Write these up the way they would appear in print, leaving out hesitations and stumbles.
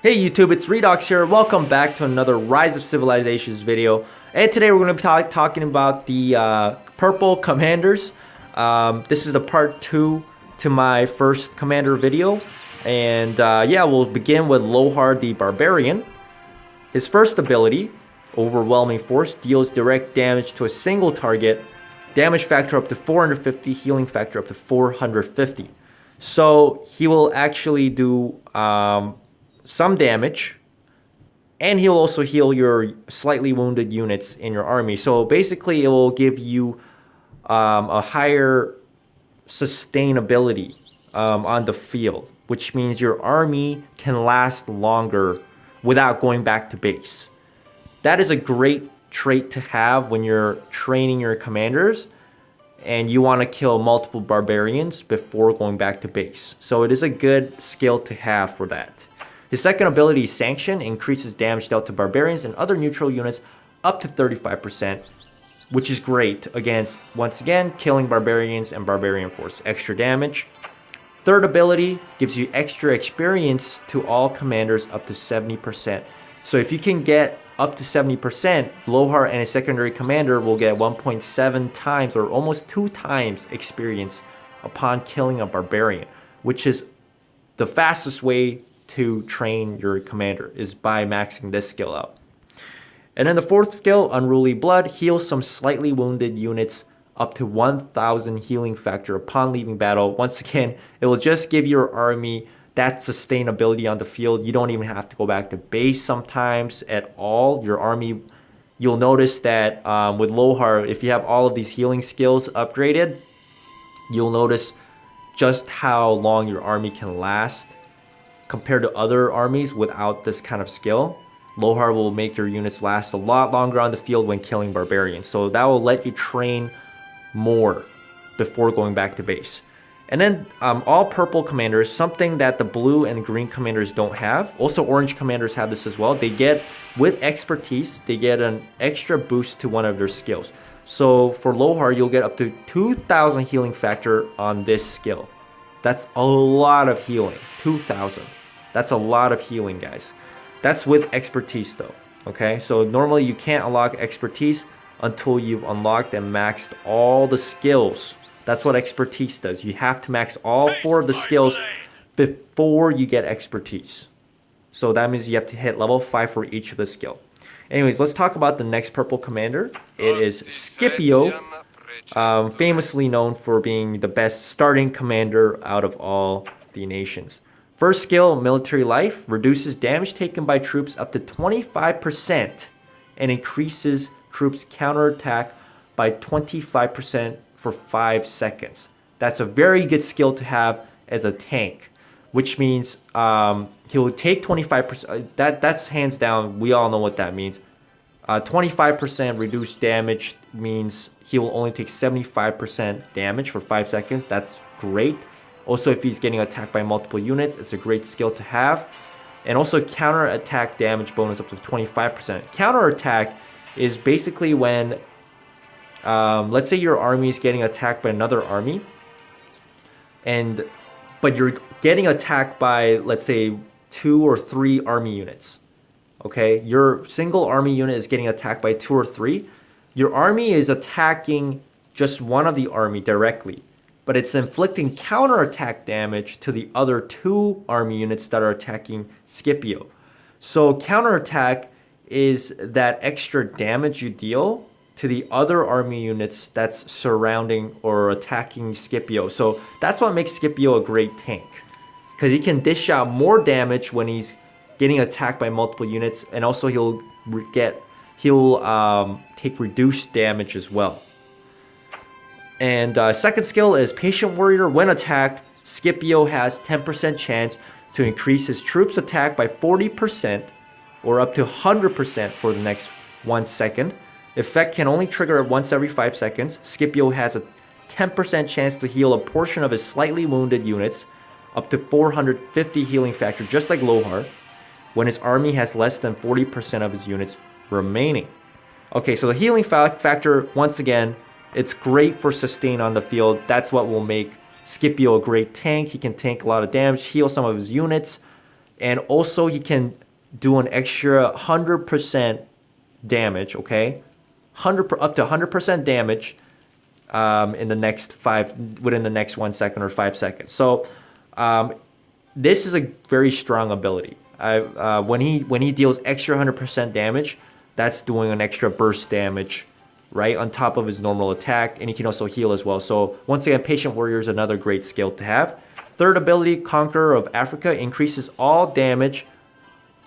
Hey YouTube, it's Redox here. Welcome back to another Rise of Civilizations video. And today we're going to be talking about the purple commanders. This is the part 2 to my first commander video. And yeah, we'll begin with Lohar the barbarian. His first ability, Overwhelming Force, deals direct damage to a single target. Damage factor up to 450, healing factor up to 450. So he will actually do some damage, and he'll also heal your slightly wounded units in your army. So basically it will give you a higher sustainability on the field, which means your army can last longer without going back to base. That is a great trait to have when you're training your commanders and you want to kill multiple barbarians before going back to base. So it is a good skill to have for that. His second ability, Sanction, increases damage dealt to barbarians and other neutral units up to 35%, which is great against, once again, killing barbarians and barbarian force. Extra damage. Third ability gives you extra experience to all commanders up to 70%. So if you can get up to 70%, Lohar and his secondary commander will get 1.7 times or almost 2 times experience upon killing a barbarian, which is the fastest way to train your commander, is by maxing this skill out. And then the fourth skill, Unruly Blood, heals some slightly wounded units up to 1000 healing factor upon leaving battle. Once again, it will just give your army that sustainability on the field. You don't even have to go back to base sometimes at all. Your army, you'll notice that with Lohar, if you have all of these healing skills upgraded, you'll notice just how long your army can last compared to other armies without this kind of skill. Lohar will make your units last a lot longer on the field when killing barbarians. So that will let you train more before going back to base. And then all purple commanders, something that the blue and green commanders don't have. Also orange commanders have this as well. They get, with expertise, they get an extra boost to one of their skills. So for Lohar, you'll get up to 2000 healing factor on this skill. That's a lot of healing. 2000. That's a lot of healing, guys. That's with expertise though. Okay, so normally you can't unlock expertise until you've unlocked and maxed all the skills. That's what expertise does. You have to max all 4 of the skills before you get expertise. So that means you have to hit level 5 for each of the skill. Anyways, let's talk about the next purple commander. It is Scipio, famously known for being the best starting commander out of all the nations. First skill, Military Life, reduces damage taken by troops up to 25% and increases troops' counterattack by 25% for 5 seconds. That's a very good skill to have as a tank, which means he'll take 25%. That's hands down. We all know what that means. 25% reduced damage means he will only take 75% damage for 5 seconds. That's great. Also, if he's getting attacked by multiple units, it's a great skill to have. And also counter-attack damage bonus up to 25%. Counter-attack is basically when, let's say your army is getting attacked by another army, but you're getting attacked by, let's say, 2 or 3 army units. Okay, your single army unit is getting attacked by 2 or 3. Your army is attacking just one of the army directly, but it's inflicting counterattack damage to the other 2 army units that are attacking Scipio. So counterattack is that extra damage you deal to the other army units that's surrounding or attacking Scipio. So that's what makes Scipio a great tank, because he can dish out more damage when he's getting attacked by multiple units, and also he'll take reduced damage as well. And second skill is Patient Warrior. When attacked, Scipio has 10% chance to increase his troops' attack by 40% or up to 100% for the next 1 second. Effect can only trigger once every 5 seconds. Scipio has a 10% chance to heal a portion of his slightly wounded units up to 450 healing factor, just like Lohar, when his army has less than 40% of his units remaining. Okay, so the healing factor, once again, it's great for sustain on the field. That's what will make Scipio a great tank. He can tank a lot of damage, heal some of his units, And also he can do an extra 100% damage, okay? Up to 100% damage in the next within the next 1 second or 5 seconds. So this is a very strong ability. When he deals extra 100% damage, that's doing an extra burst damage, right, on top of his normal attack, and he can also heal as well. So once again, Patient Warrior is another great skill to have. Third ability, Conqueror of Africa, increases all damage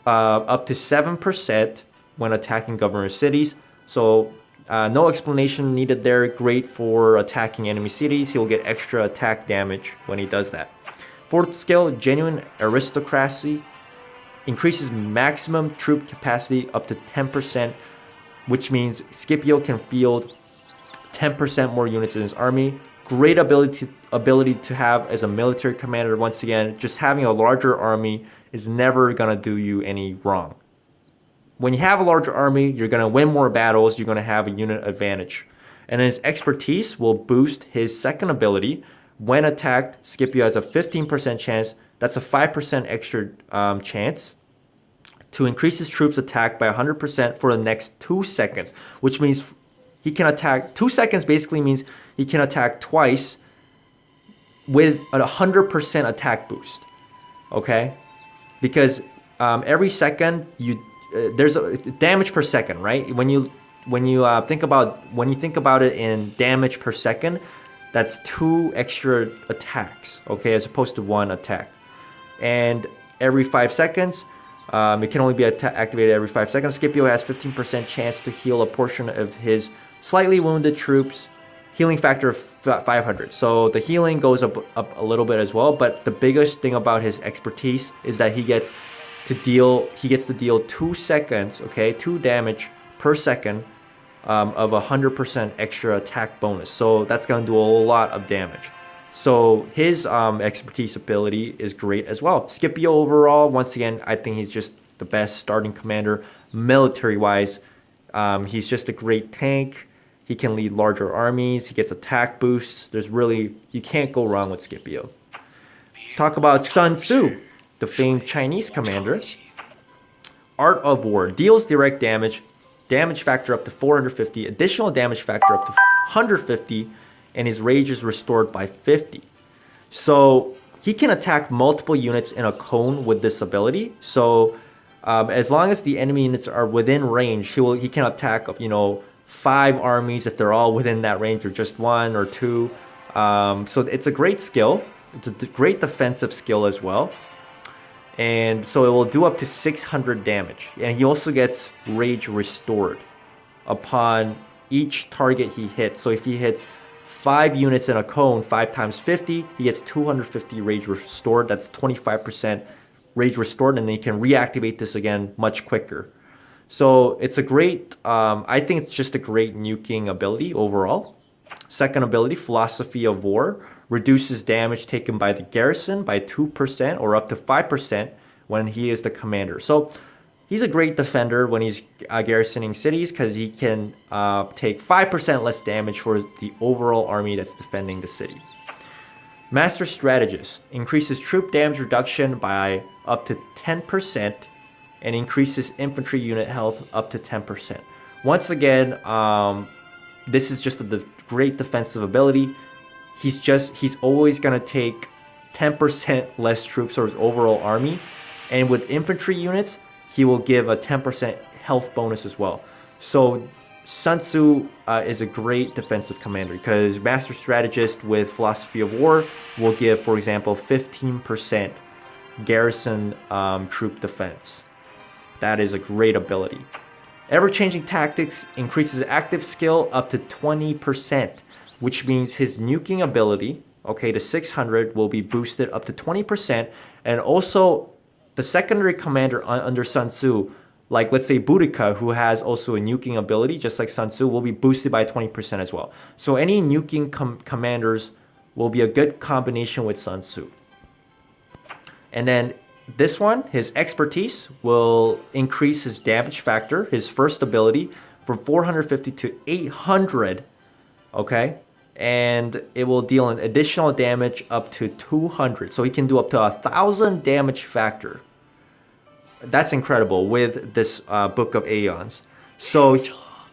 up to 7% when attacking governor cities. So no explanation needed there. Great for attacking enemy cities. He'll get extra attack damage when he does that. Fourth skill, Genuine Aristocracy, increases maximum troop capacity up to 10%, which means Scipio can field 10% more units in his army. Great ability to have as a military commander. Once again, just having a larger army is never going to do you any wrong. When you have a larger army, you're going to win more battles. You're going to have a unit advantage. And his expertise will boost his second ability. When attacked, Scipio has a 15% chance. That's a 5% extra chance to increase his troops' attack by 100% for the next 2 seconds, which means he can attack. 2 seconds basically means he can attack twice with a 100% attack boost. Okay, because every second there's a damage per second, right? When you think about it in damage per second, that's 2 extra attacks, okay, as opposed to 1 attack. And every 5 seconds, it can only be activated every 5 seconds. Scipio has 15% chance to heal a portion of his slightly wounded troops, healing factor of 500. So the healing goes up a little bit as well, but the biggest thing about his expertise is that he gets to deal 2 seconds, okay, 2 damage per second of 100% extra attack bonus. So that's going to do a lot of damage. So his expertise ability is great as well. Scipio overall, once again, I think he's just the best starting commander military-wise. He's just a great tank. He can lead larger armies. He gets attack boosts. You can't go wrong with Scipio. Let's talk about Sun Tzu, the famed Chinese commander. Art of War, deals direct damage, damage factor up to 450, additional damage factor up to 150, and his rage is restored by 50. So he can attack multiple units in a cone with this ability. So as long as the enemy units are within range, he can attack 5 armies if they're all within that range, or just 1 or 2. So it's a great skill. It's a great defensive skill as well. And so it will do up to 600 damage. And he also gets rage restored upon each target he hits. So if he hits 5 units in a cone, 5 times 50, he gets 250 rage restored. That's 25% rage restored, and then he can reactivate this again much quicker. So it's a great, I think it's just a great nuking ability overall. Second ability, Philosophy of War, reduces damage taken by the garrison by 2% or up to 5% when he is the commander. So he's a great defender when he's garrisoning cities, because he can take 5% less damage for the overall army that's defending the city. Master Strategist, increases troop damage reduction by up to 10% and increases infantry unit health up to 10%. Once again, this is just a great defensive ability. He's always going to take 10% less troops for his overall army. And with infantry units, he will give a 10% health bonus as well. So Sun Tzu is a great defensive commander, because Master Strategist with Philosophy of War will give, for example, 15% garrison troop defense. That is a great ability. Ever-changing Tactics increases active skill up to 20%, which means his nuking ability, okay, to 600 will be boosted up to 20%, and also the secondary commander under Sun Tzu, like let's say Boudica, who has also a nuking ability just like Sun Tzu, will be boosted by 20% as well. So any nuking commanders will be a good combination with Sun Tzu. And then this one, his expertise will increase his damage factor, his first ability, from 450 to 800, okay? And it will deal an additional damage up to 200. So he can do up to 1,000 damage factor. that's incredible with this Book of Aeons. So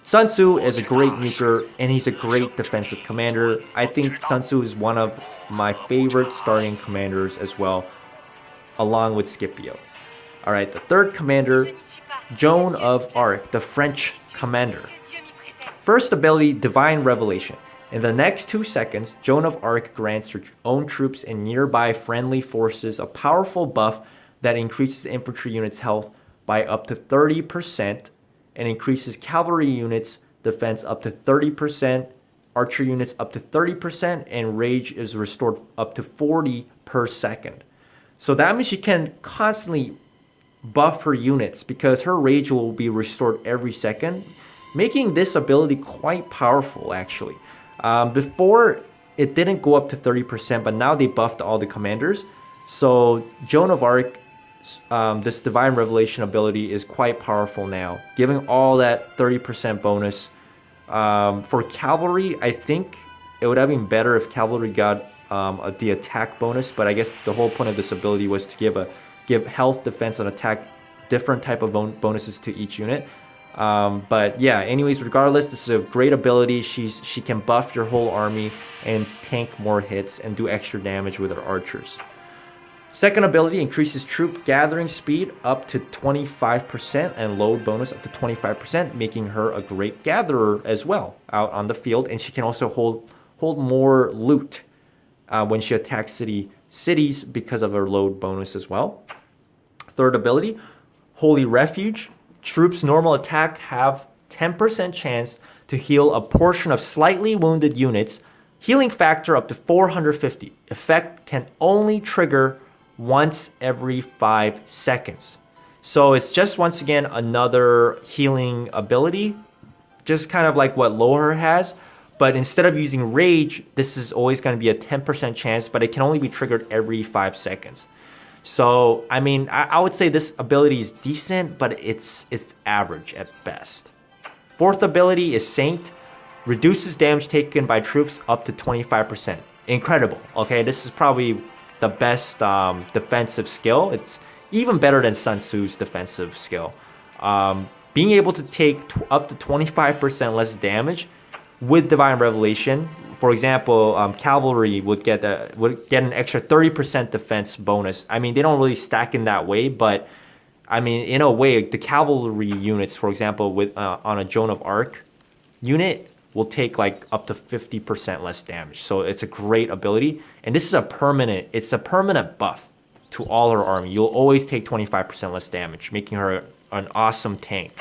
Sun Tzu is a great nuker, and he's a great defensive commander. I think Sun Tzu is one of my favorite starting commanders as well, along with Scipio. All right, the third commander, Joan of Arc, the French commander. First ability, Divine Revelation. In the next 2 seconds, Joan of Arc grants her own troops and nearby friendly forces a powerful buff that increases infantry units' health by up to 30% and increases cavalry units' defense up to 30%, archer units up to 30%, and rage is restored up to 40 per second. So that means she can constantly buff her units because her rage will be restored every second, making this ability quite powerful actually. Before it didn't go up to 30%, but now they buffed all the commanders. So Joan of Arc, this Divine Revelation ability is quite powerful now, giving all that 30% bonus. For cavalry, I think it would have been better if cavalry got the attack bonus, but I guess the whole point of this ability was to give health, defense, and attack different type of bonuses to each unit. But yeah, anyways, regardless, this is a great ability. She can buff your whole army and tank more hits and do extra damage with her archers. Second ability increases troop gathering speed up to 25% and load bonus up to 25%, making her a great gatherer as well out on the field. And she can also hold more loot when she attacks cities because of her load bonus as well. Third ability, Holy Refuge. Troops normal attack have 10% chance to heal a portion of slightly wounded units. Healing factor up to 450. Effect can only trigger once every 5 seconds. So it's just once again another healing ability, just kind of like what Lohar has, but instead of using rage, this is always going to be a 10% chance, but it can only be triggered every 5 seconds. So I mean, I would say this ability is decent, but it's average at best. Fourth ability is Saint. Reduces damage taken by troops up to 25%. Incredible. Okay, this is probably the best defensive skill. It's even better than Sun Tzu's defensive skill. Being able to take up to 25% less damage with Divine Revelation. For example, cavalry would get an extra 30% defense bonus. I mean, they don't really stack in that way, but I mean, in a way, the cavalry units, for example, with on a Joan of Arc unit, will take like up to 50% less damage. So it's a great ability, and this is a permanent buff to all her army. You'll always take 25% less damage, making her an awesome tank.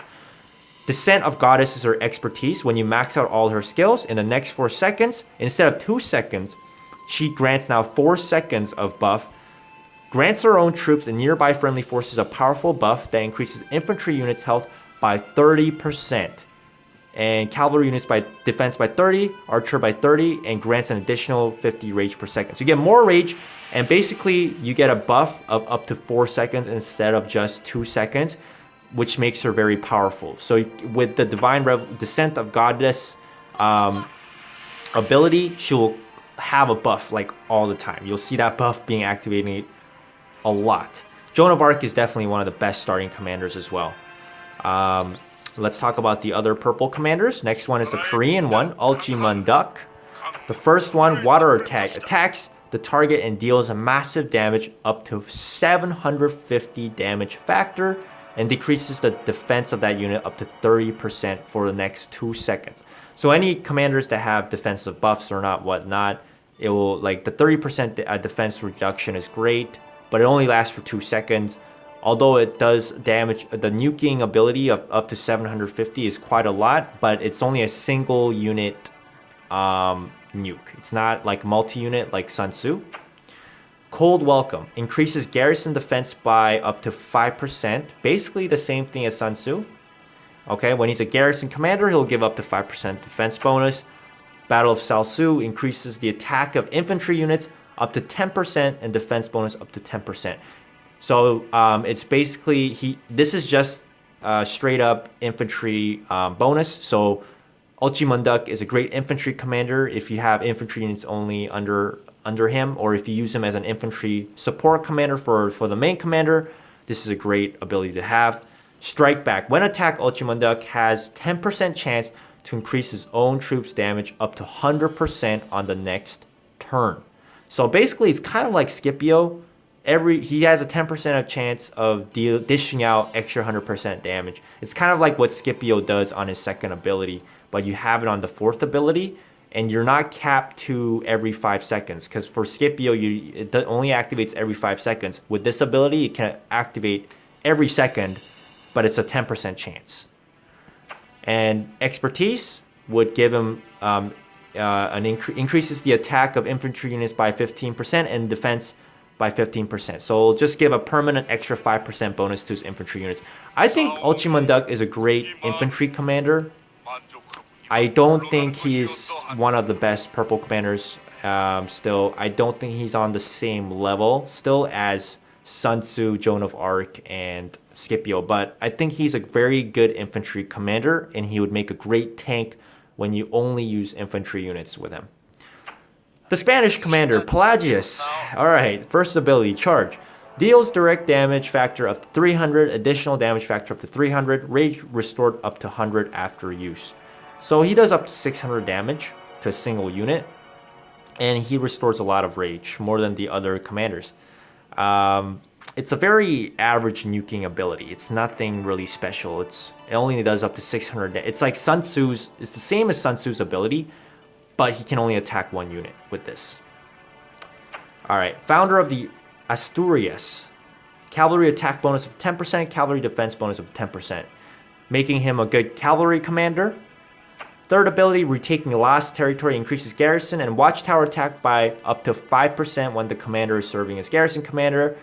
Descent of Goddess is her expertise. When you max out all her skills in the next 4 seconds, instead of 2 seconds, she grants now 4 seconds of buff. Grants her own troops and nearby friendly forces a powerful buff that increases infantry units' health by 30%. And cavalry units by defense by 30, archer by 30, and grants an additional 50 rage per second. So you get more rage, and basically you get a buff of up to 4 seconds instead of just 2 seconds, which makes her very powerful. So with the Divine Descent of Goddess ability, she will have a buff like all the time. You'll see that buff being activated a lot. Joan of Arc is definitely one of the best starting commanders as well. Let's talk about the other purple commanders. Next one is the Korean one, Eulji Mundeok. The first one, water attack. Attacks the target and deals a massive damage up to 750 damage factor and decreases the defense of that unit up to 30% for the next 2 seconds. So any commanders that have defensive buffs or not whatnot, it will, like, the 30% defense reduction is great, but it only lasts for 2 seconds. Although it does damage, the nuking ability of up to 750 is quite a lot, but it's only a single unit nuke. It's not like multi-unit like Sun Tzu. Cold Welcome increases garrison defense by up to 5%. Basically the same thing as Sun Tzu. Okay, when he's a garrison commander, he'll give up to 5% defense bonus. Battle of Salsu increases the attack of infantry units up to 10% and defense bonus up to 10%. So it's basically, this is just straight up infantry bonus. So Eulji Mundeok is a great infantry commander if you have infantry units only under him, or if you use him as an infantry support commander for the main commander. this is a great ability to have. Strike back. When attacked, Eulji Mundeok has 10% chance to increase his own troops' damage up to 100% on the next turn. So basically, it's kind of like Scipio. He has a 10% of chance of dishing out extra 100% damage. It's kind of like what Scipio does on his second ability, but you have it on the fourth ability, and you're not capped to every 5 seconds. Because for Scipio, it only activates every 5 seconds. With this ability, it can activate every second, but it's a 10% chance. And expertise would give him increases the attack of infantry units by 15% and defense by 15%. So it'll just give a permanent extra 5% bonus to his infantry units. I think Eulji Mundeok is a great infantry commander. I don't think he's one of the best purple commanders still. I don't think he's on the same level still as Sun Tzu, Joan of Arc, and Scipio, but I think he's a very good infantry commander, and he would make a great tank when you only use infantry units with him. The Spanish commander, Pelagius. Alright, first ability, charge. Deals direct damage factor up to 300, additional damage factor up to 300, rage restored up to 100 after use. So he does up to 600 damage to a single unit, and he restores a lot of rage, more than the other commanders. It's a very average nuking ability. It's nothing really special. It only does up to 600. It's like Sun Tzu's. It's the same as Sun Tzu's ability, but he can only attack one unit with this. All right, founder of the Asturias. Cavalry attack bonus of 10%, cavalry defense bonus of 10%, making him a good cavalry commander. Third ability, retaking lost territory, increases garrison and watchtower attack by up to 5% when the commander is serving as garrison commander.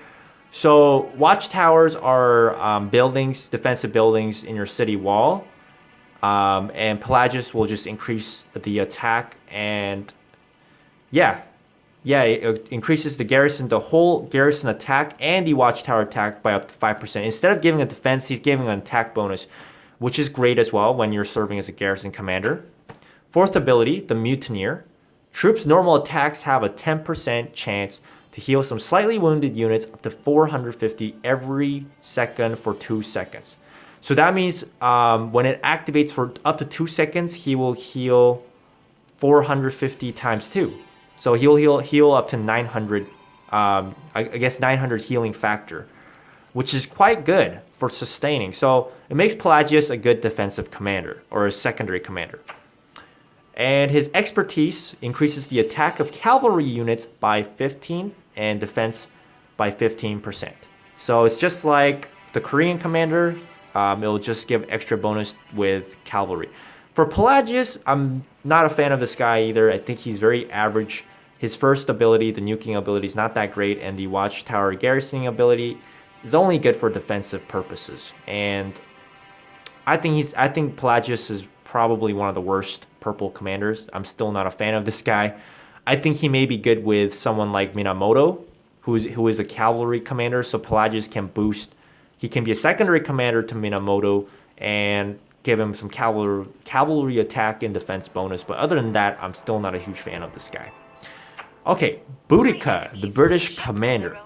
So watchtowers are buildings, defensive buildings in your city wall. And Pelagius will just increase the attack, and it increases the whole garrison attack and the watchtower attack by up to 5%. Instead of giving a defense, he's giving an attack bonus, which is great as well when you're serving as a garrison commander. Fourth ability, the Mutineer. Troops' normal attacks have a 10% chance to heal some slightly wounded units up to 450 every second for 2 seconds. So that means when it activates for up to 2 seconds, he will heal 450 times 2. So he'll heal up to 900, I guess 900 healing factor, which is quite good for sustaining. So it makes Pelagius a good defensive commander, or a secondary commander. And his expertise increases the attack of cavalry units by 15 and defense by 15%. So it's just like the Korean commander. It'll just give extra bonus with cavalry. For Pelagius, I'm not a fan of this guy either. I think he's very average. His first ability, the nuking ability, is not that great, and the watchtower garrisoning ability is only good for defensive purposes. And I think Pelagius is probably one of the worst purple commanders. I'm still not a fan of this guy. I think he may be good with someone like Minamoto, who is a cavalry commander, so Pelagius can boost. He can be a secondary commander to Minamoto and give him some cavalry attack and defense bonus. But other than that, I'm still not a huge fan of this guy. Okay, Boudicca, the British commander.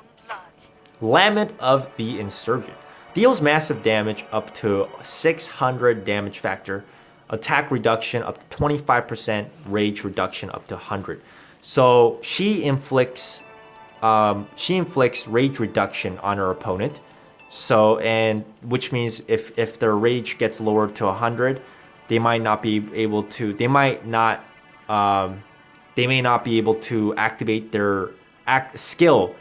Lament of the Insurgent. Deals massive damage up to 600 damage factor. Attack reduction up to 25%. Rage reduction up to 100. So she inflicts rage reduction on her opponent. So, and which means if their rage gets lowered to 100, they may not be able to activate their skill,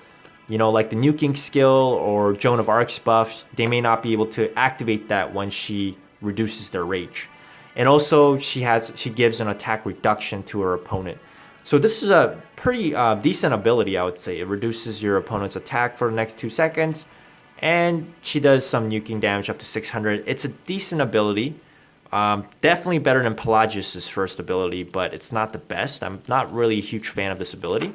like the nuking skill or Joan of Arc's buffs. They may not be able to activate that when she reduces their rage. And also she gives an attack reduction to her opponent. So this is a pretty decent ability, I would say. It reduces your opponent's attack for the next 2 seconds. And she does some nuking damage up to 600. It's a decent ability. Definitely better than Pelagius' first ability, but it's not the best. I'm not really a huge fan of this ability.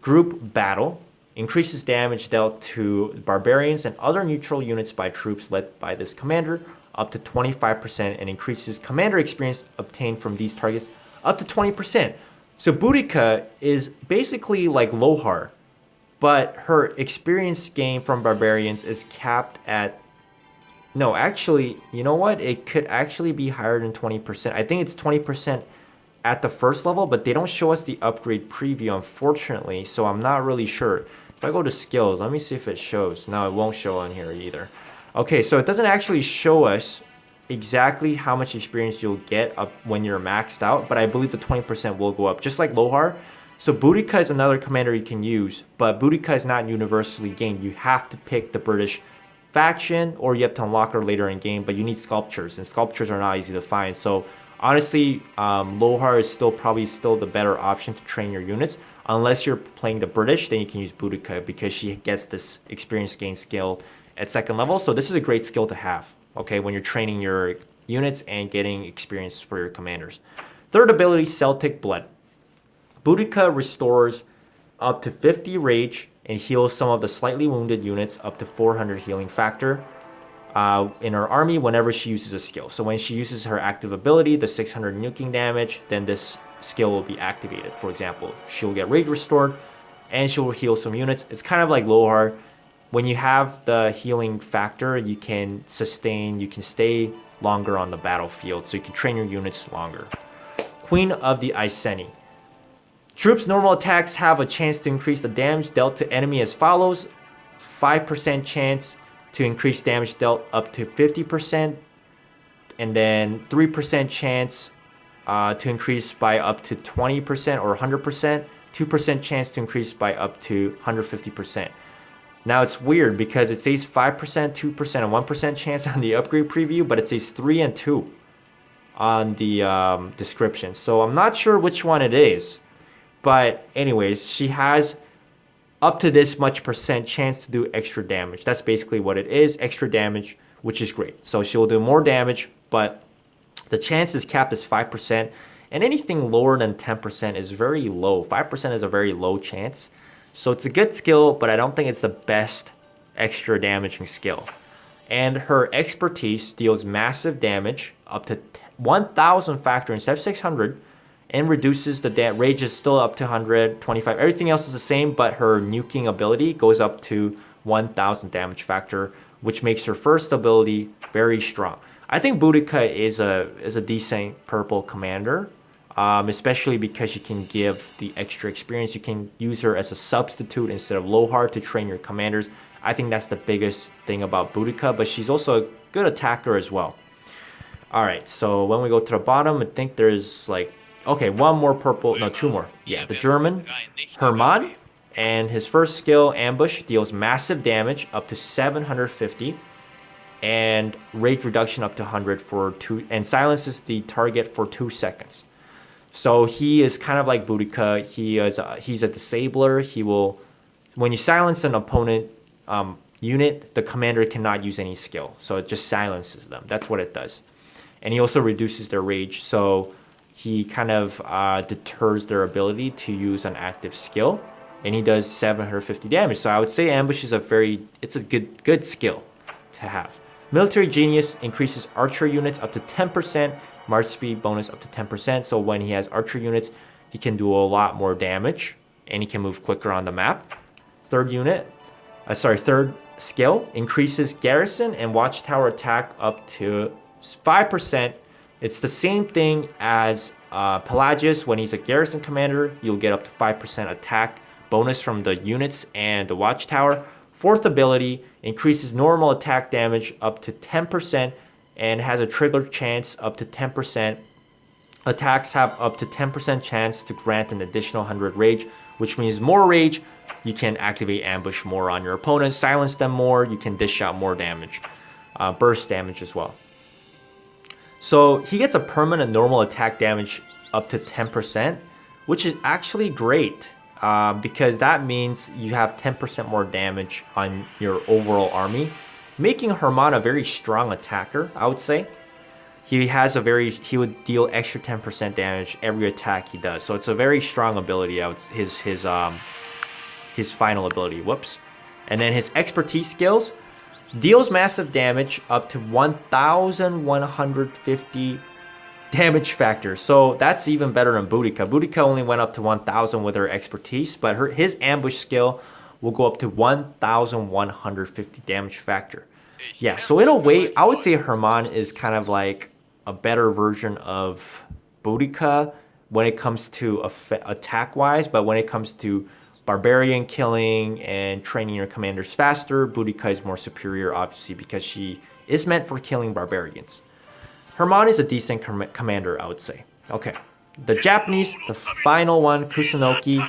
Group Battle. Increases damage dealt to barbarians and other neutral units by troops led by this commander up to 25%, and increases commander experience obtained from these targets up to 20%. So Boudica is basically like Lohar. but her experience gain from barbarians is capped at, no, actually, you know what? It could actually be higher than 20%. I think it's 20% at the first level, but they don't show us the upgrade preview, unfortunately, so I'm not really sure. If I go to skills, let me see if it shows. No, it won't show on here either. Okay, so it doesn't actually show us exactly how much experience you'll get up when you're maxed out, but I believe the 20% will go up, just like Lohar. So Boudicca is another commander you can use, but Boudicca is not universally gained. You have to pick the British faction, or you have to unlock her later in game, but you need sculptures, and sculptures are not easy to find. So honestly, Lohar is probably still the better option to train your units. Unless you're playing the British, then you can use Boudicca because she gets this experience gain skill at second level. So this is a great skill to have, okay, when you're training your units and getting experience for your commanders. Third ability, Celtic Blood. Boudicca restores up to 50 rage and heals some of the slightly wounded units up to 400 healing factor in her army whenever she uses a skill. So when she uses her active ability, the 600 nuking damage, then this skill will be activated. For example, she'll get rage restored and she'll heal some units. It's kind of like Lohar. When you have the healing factor, you can sustain, you can stay longer on the battlefield, so you can train your units longer. Queen of the Iceni. Troops' normal attacks have a chance to increase the damage dealt to enemy as follows. 5% chance to increase damage dealt up to 50%, and then 3% chance to increase by up to 20% or 100%, 2% chance to increase by up to 150%. Now it's weird because it says 5%, 2%, and 1% chance on the upgrade preview, but it says 3 and 2 on the description. So I'm not sure which one it is. But anyways, she has up to this much percent chance to do extra damage. That's basically what it is, extra damage, which is great. So she will do more damage, but the chance is capped as 5%, and anything lower than 10% is very low. 5% is a very low chance. So it's a good skill, but I don't think it's the best extra damaging skill. And her expertise deals massive damage up to 1,000 factor instead of 600, and reduces the rage is still up to 125. Everything else is the same, but her nuking ability goes up to 1,000 damage factor, which makes her first ability very strong. I think Boudicca is a decent purple commander, especially because you can give the extra experience. You can use her as a substitute instead of Lohar to train your commanders. I think that's the biggest thing about Boudicca, but she's also a good attacker as well. All right, so when we go to the bottom, I think there's like, okay, one more purple, no, two more. Yeah, the German, Hermann, and his first skill, Ambush, deals massive damage up to 750, and rage reduction up to 100 for 2, and silences the target for 2 seconds. So he is kind of like Boudica. He's a disabler. He will, when you silence an opponent unit, the commander cannot use any skill. So it just silences them. That's what it does. And he also reduces their rage. So he kind of deters their ability to use an active skill, and he does 750 damage. So I would say Ambush is it's a good skill to have. Military Genius increases archer units up to 10%, march speed bonus up to 10%. So when he has archer units, he can do a lot more damage, and he can move quicker on the map. Third skill increases garrison and watchtower attack up to 5%. It's the same thing as Pelagius. When he's a garrison commander, you'll get up to 5% attack bonus from the units and the watchtower. Fourth ability increases normal attack damage up to 10% and has a trigger chance up to 10%. Attacks have up to 10% chance to grant an additional 100 rage, which means more rage, you can activate Ambush more on your opponent, silence them more, you can dish out more damage, burst damage as well. So he gets a permanent normal attack damage up to 10%, which is actually great because that means you have 10% more damage on your overall army, making Hermann a very strong attacker, I would say. He would deal extra 10% damage every attack he does. So it's a very strong ability, his final ability, whoops. And then his expertise skills, deals massive damage up to 1,150 damage factor. So that's even better than Boudica. Boudica only went up to 1,000 with her expertise, but his ambush skill will go up to 1,150 damage factor. Yeah, so in a way, I would say Hermann is kind of like a better version of Boudica when it comes to attack-wise, but when it comes to barbarian killing and training your commanders faster, Boudica is more superior, obviously, because she is meant for killing barbarians. Hermann is a decent commander, I would say. Okay, the Japanese, the final one, Kusunoki,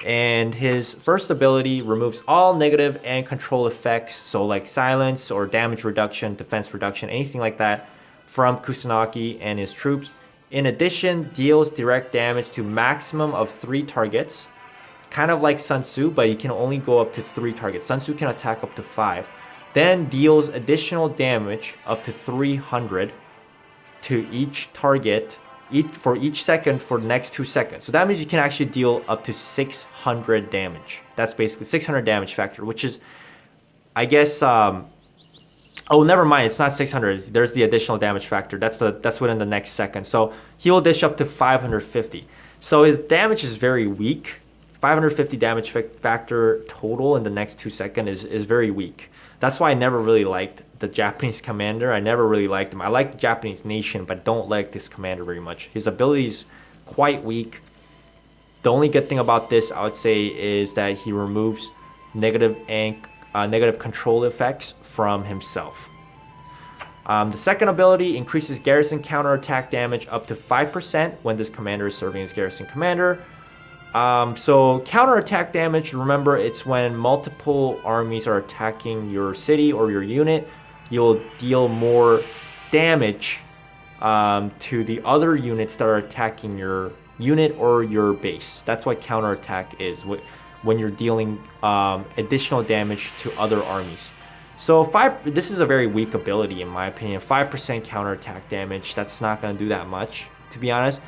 and his first ability removes all negative and control effects, so like silence or damage reduction, defense reduction, anything like that from Kusunoki and his troops. In addition, deals direct damage to maximum of 3 targets, kind of like Sun Tzu, but you can only go up to 3 targets. Sun Tzu can attack up to 5. Then deals additional damage up to 300 to each target for each second for the next 2 seconds. So that means you can actually deal up to 600 damage. That's basically 600 damage factor, which is, I guess, oh, never mind. It's not 600. There's the additional damage factor. That's within the next second. So he'll dish up to 550. So his damage is very weak. 550 damage factor total in the next 2 seconds is very weak. That's why I never really liked the Japanese commander. I never really liked him. I like the Japanese nation, but don't like this commander very much. His ability is quite weak. The only good thing about this, I would say, is that he removes negative control effects from himself. The second ability increases garrison counterattack damage up to 5% when this commander is serving as garrison commander. So counterattack damage, remember, it's when multiple armies are attacking your city or your unit. You'll deal more damage to the other units that are attacking your unit or your base. That's what counterattack is, when you're dealing additional damage to other armies. So this is a very weak ability in my opinion. 5% counterattack damage, that's not going to do that much, to be honest.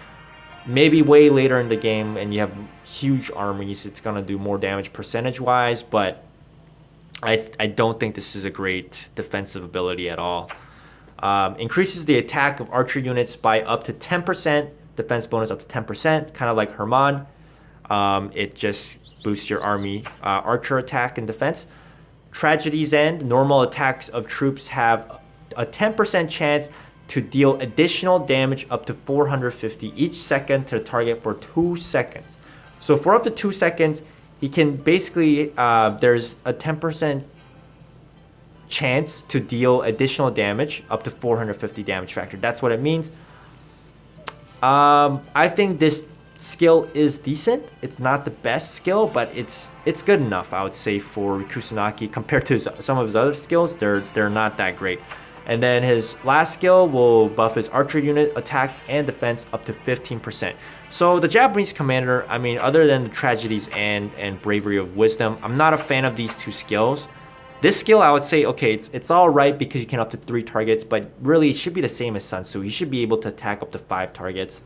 Maybe way later in the game and you have huge armies, it's going to do more damage percentage-wise, but I don't think this is a great defensive ability at all. Increases the attack of archer units by up to 10%, defense bonus up to 10%, kind of like Hermann. It just boosts your army archer attack and defense. Tragedy's End, normal attacks of troops have a 10% chance to deal additional damage up to 450 each second to the target for 2 seconds. So for up to 2 seconds, he can basically, there's a 10% chance to deal additional damage up to 450 damage factor. That's what it means. I think this skill is decent. It's not the best skill, but it's good enough, I would say, for Kusunoki. Compared to some of his other skills, they're not that great. And then his last skill will buff his archer unit attack and defense up to 15%. So the Japanese commander, I mean, other than the tragedies and bravery of wisdom, I'm not a fan of these 2 skills. This skill, I would say, okay, it's all right because you can up to 3 targets, but really it should be the same as Sun Tzu. You should be able to attack up to 5 targets.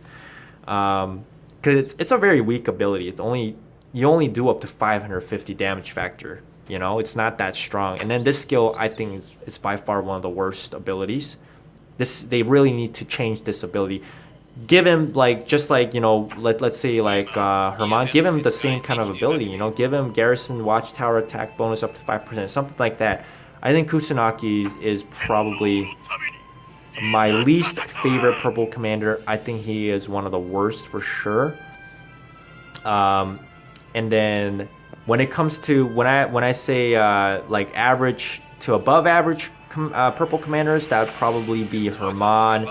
Because it's a very weak ability. You only do up to 550 damage factor. You know, it's not that strong. And then this skill, I think, is by far one of the worst abilities. They really need to change this ability. Give him, like, just like, you know, let's say like Hermann, give him the same kind of ability. You know, give him garrison watchtower attack bonus up to 5%, something like that. I think Kusunoki is probably my least favorite purple commander. I think he is one of the worst for sure. And then when it comes to when I say like average to above average purple commanders, that would probably be Hermann,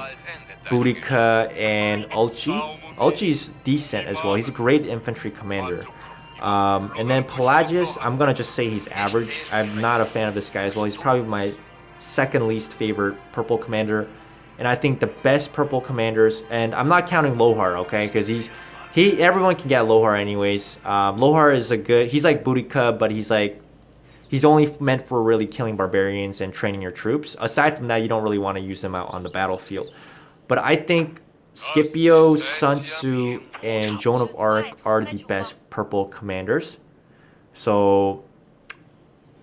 Boudica, and Eulji. Eulji's decent as well. He's a great infantry commander. And then Pelagius, I'm gonna just say he's average. I'm not a fan of this guy as well. He's probably my second least favorite purple commander. And I think the best purple commanders, and I'm not counting Lohar, okay, because everyone can get Lohar anyways. Lohar is he's like Boudica, but he's only meant for really killing barbarians and training your troops. Aside from that, you don't really want to use them out on the battlefield. But I think Scipio, Sun Tzu, and Joan of Arc are the best purple commanders. So,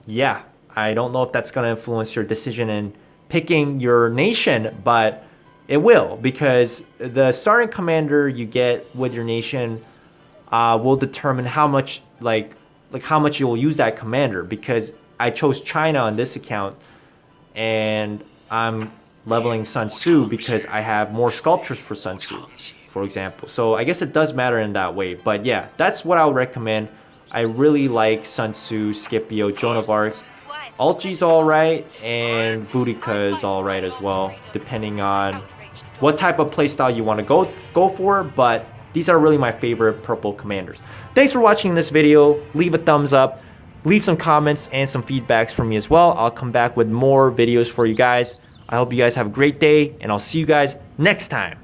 yeah, I don't know if that's going to influence your decision in picking your nation, but it will, because the starting commander you get with your nation will determine how much like like how much you will use that commander, because I chose China on this account and I'm leveling Sun Tzu because I have more sculptures for Sun Tzu, for example. So I guess it does matter in that way. But yeah, that's what I would recommend. I really like Sun Tzu, Scipio, Joan of Arc. Eulji's alright, and Boudicca is alright as well, depending on what type of playstyle you want to go for. But these are really my favorite purple commanders. Thanks for watching this video. Leave a thumbs up, leave some comments and some feedbacks for me as well. I'll come back with more videos for you guys. I hope you guys have a great day, and I'll see you guys next time.